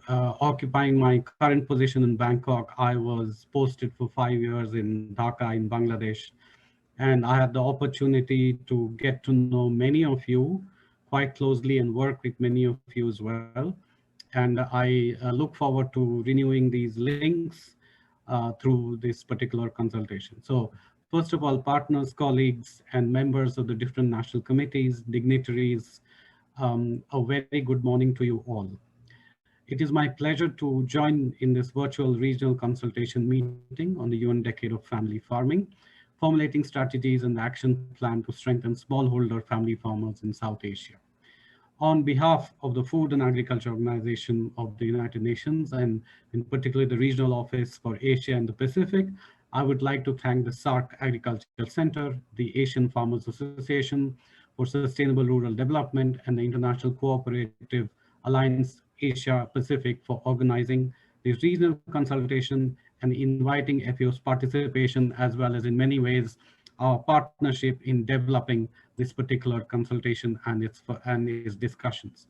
occupying my current position in Bangkok, I was posted for 5 years in Dhaka in Bangladesh. And I had the opportunity to get to know many of you quite closely and work with many of you as well. And I look forward to renewing these links through this particular consultation. So first of all, partners, colleagues, and members of the different national committees, dignitaries, a very good morning to you all. It is my pleasure to join in this virtual regional consultation meeting on the UN Decade of Family Farming, formulating strategies and action plan to strengthen smallholder family farmers in South Asia. On behalf of the Food and Agriculture Organization of the United Nations, and in particular the Regional Office for Asia and the Pacific, I would like to thank the SARC Agricultural Center, the Asian Farmers Association for Sustainable Rural Development, and the International Cooperative Alliance Asia Pacific for organizing this regional consultation and inviting FAO's participation, as well as in many ways our partnership in developing this particular consultation and its discussions.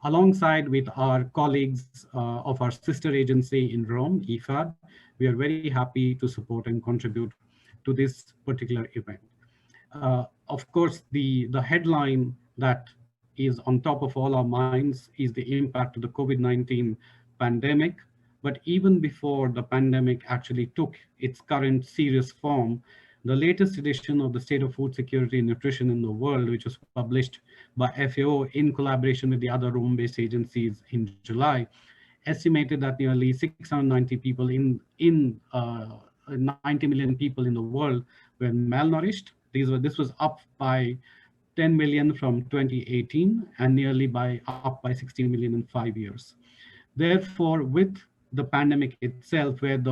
Alongside with our colleagues of our sister agency in Rome, IFAD, we are very happy to support and contribute to this particular event. Of course, the headline that is on top of all our minds is the impact of the COVID-19 pandemic. But even before the pandemic actually took its current serious form, the latest edition of the State of Food Security and Nutrition in the World, which was published by FAO in collaboration with the other Rome-based agencies in July, estimated that nearly 690 people 90 million people in the world were malnourished. This was up by 10 million from 2018 and nearly up by 16 million in 5 years. Therefore, with the pandemic itself, where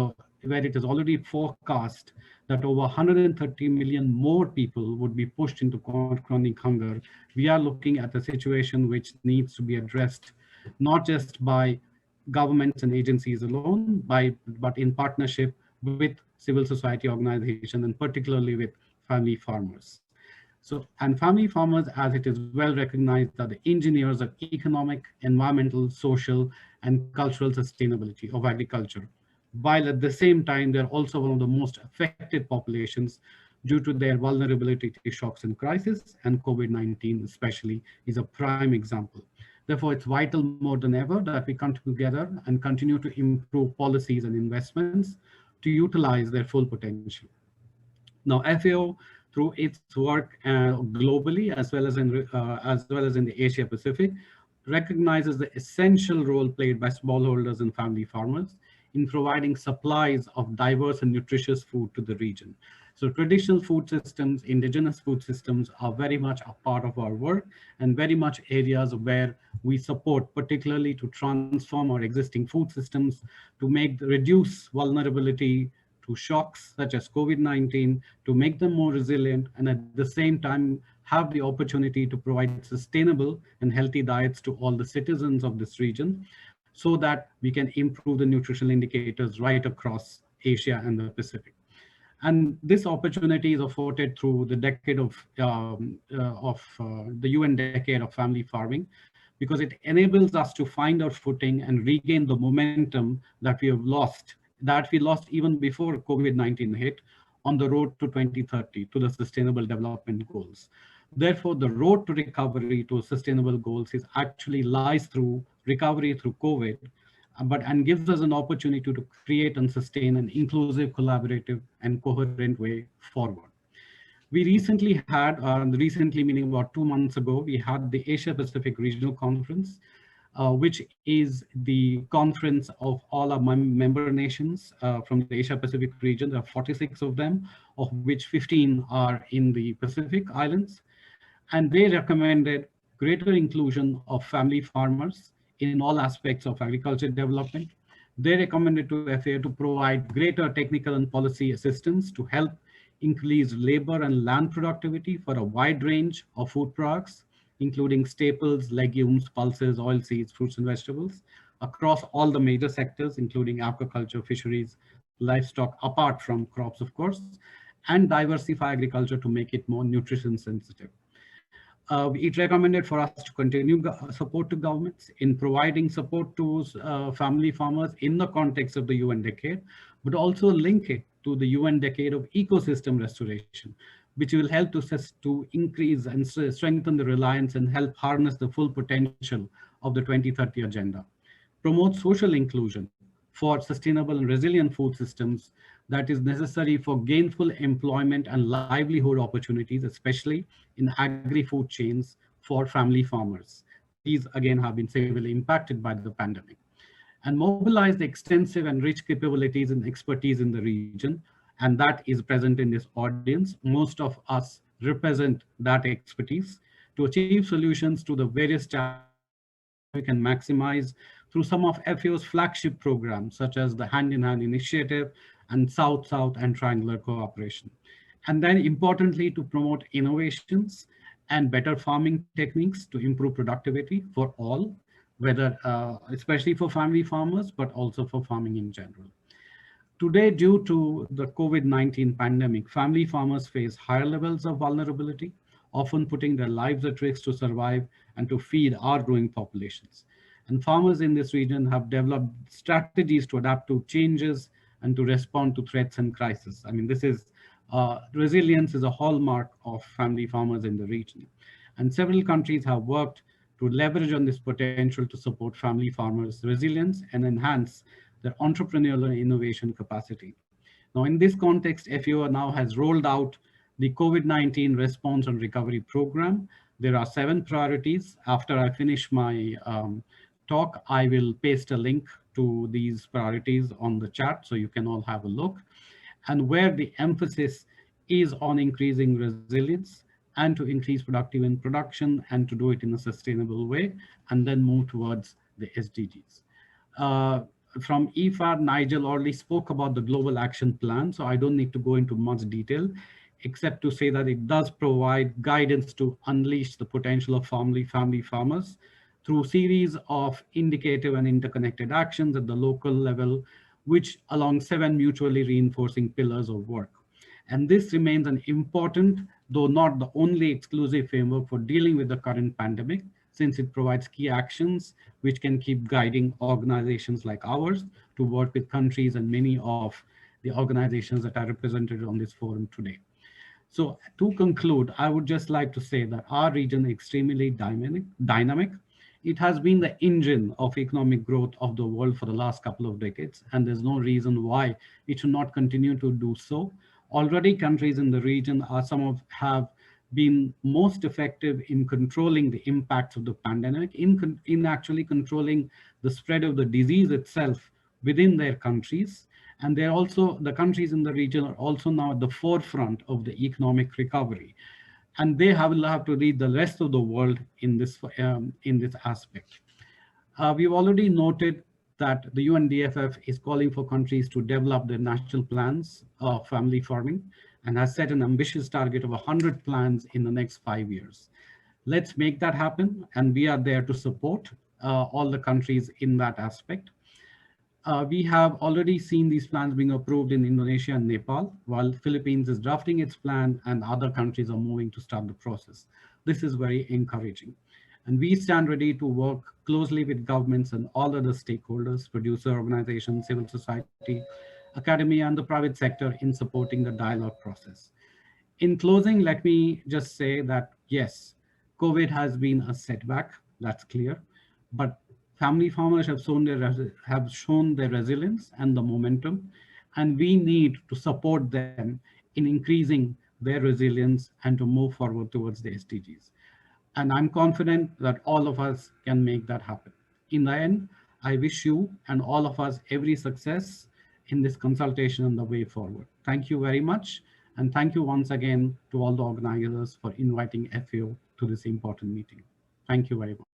it is already forecast that over 130 million more people would be pushed into chronic hunger, we are looking at a situation which needs to be addressed not just by governments and agencies alone, but in partnership with civil society organizations and particularly with family farmers. So, and family farmers, as it is well recognized, are the engineers of economic, environmental, social, and cultural sustainability of agriculture, while at the same time, they're also one of the most affected populations due to their vulnerability to shocks and crisis, and COVID-19 especially is a prime example. Therefore, it's vital more than ever that we come together and continue to improve policies and investments to utilize their full potential. Now, FAO, through its work globally as well as in the Asia Pacific, recognizes the essential role played by smallholders and family farmers in providing supplies of diverse and nutritious food to the region. So traditional food systems, indigenous food systems are very much a part of our work and very much areas where we support, particularly to transform our existing food systems to reduce vulnerability to shocks such as COVID-19, to make them more resilient, and at the same time have the opportunity to provide sustainable and healthy diets to all the citizens of this region, so that we can improve the nutritional indicators right across Asia and the Pacific. And this opportunity is afforded through the decade of the UN Decade of Family Farming, because it enables us to find our footing and regain the momentum that we lost even before COVID-19 hit on the road to 2030, to the Sustainable Development Goals. Therefore, the road to recovery to sustainable goals actually lies through recovery through COVID, and gives us an opportunity to create and sustain an inclusive, collaborative, and coherent way forward. We recently meaning about 2 months ago, we had the Asia Pacific Regional Conference, which is the conference of all our member nations from the Asia Pacific region. There are 46 of them, of which 15 are in the Pacific Islands. And they recommended greater inclusion of family farmers in all aspects of agriculture development. They recommended to FAO to provide greater technical and policy assistance to help increase labor and land productivity for a wide range of food products, including staples, legumes, pulses, oilseeds, fruits and vegetables, across all the major sectors, including aquaculture, fisheries, livestock, apart from crops, of course, and diversify agriculture to make it more nutrition sensitive. It recommended for us to continue support to governments in providing support to family farmers in the context of the UN decade, but also link it to the UN decade of ecosystem restoration, which will help to increase and strengthen the reliance and help harness the full potential of the 2030 agenda. Promote social inclusion for sustainable and resilient food systems that is necessary for gainful employment and livelihood opportunities, especially in agri-food chains for family farmers. These again have been severely impacted by the pandemic. And mobilize the extensive and rich capabilities and expertise in the region, and that is present in this audience. Most of us represent that expertise to achieve solutions to the various challenges that we can maximize through some of FAO's flagship programs, such as the Hand in Hand Initiative and South-South and Triangular Cooperation. And then importantly, to promote innovations and better farming techniques to improve productivity for all, whether especially for family farmers, but also for farming in general. Today, due to the COVID-19 pandemic, family farmers face higher levels of vulnerability, often putting their lives at risk to survive and to feed our growing populations. And farmers in this region have developed strategies to adapt to changes and to respond to threats and crises. I mean, this is resilience is a hallmark of family farmers in the region. And several countries have worked to leverage on this potential to support family farmers' resilience and enhance their entrepreneurial and innovation capacity. Now, in this context, FAO now has rolled out the COVID-19 Response and Recovery Program. There are 7 priorities. After I finish my talk, I will paste a link to these priorities on the chat so you can all have a look, and where the emphasis is on increasing resilience and to increase productive in production and to do it in a sustainable way, and then move towards the SDGs. Uh, from EFAD, Nigel already spoke about the Global Action Plan, so I don't need to go into much detail, except to say that it does provide guidance to unleash the potential of family farmers through series of indicative and interconnected actions at the local level, which along 7 mutually reinforcing pillars of work. And this remains an important, though not the only exclusive framework for dealing with the current pandemic, since it provides key actions which can keep guiding organizations like ours to work with countries and many of the organizations that are represented on this forum today. So to conclude, I would just like to say that our region is extremely dynamic. It has been the engine of economic growth of the world for the last couple of decades, and there's no reason why it should not continue to do so. Already countries in the region are have been most effective in controlling the impacts of the pandemic, in actually controlling the spread of the disease itself within their countries. And they're also, the countries in the region are also now at the forefront of the economic recovery. And they will have to lead the rest of the world in this aspect. We've already noted that the UNDFF is calling for countries to develop their national plans of family farming and has set an ambitious target of 100 plans in the next 5 years. Let's make that happen, and we are there to support all the countries in that aspect. We have already seen these plans being approved in Indonesia and Nepal, while Philippines is drafting its plan and other countries are moving to start the process. This is very encouraging. And we stand ready to work closely with governments and all other stakeholders, producer organizations, civil society, academia, and the private sector in supporting the dialogue process. In closing, let me just say that yes, COVID has been a setback, that's clear, but family farmers have shown their resilience and the momentum, and we need to support them in increasing their resilience and to move forward towards the SDGs. And I'm confident that all of us can make that happen. In the end, I wish you and all of us every success in this consultation and the way forward. Thank you very much. And thank you once again to all the organizers for inviting FAO to this important meeting. Thank you very much.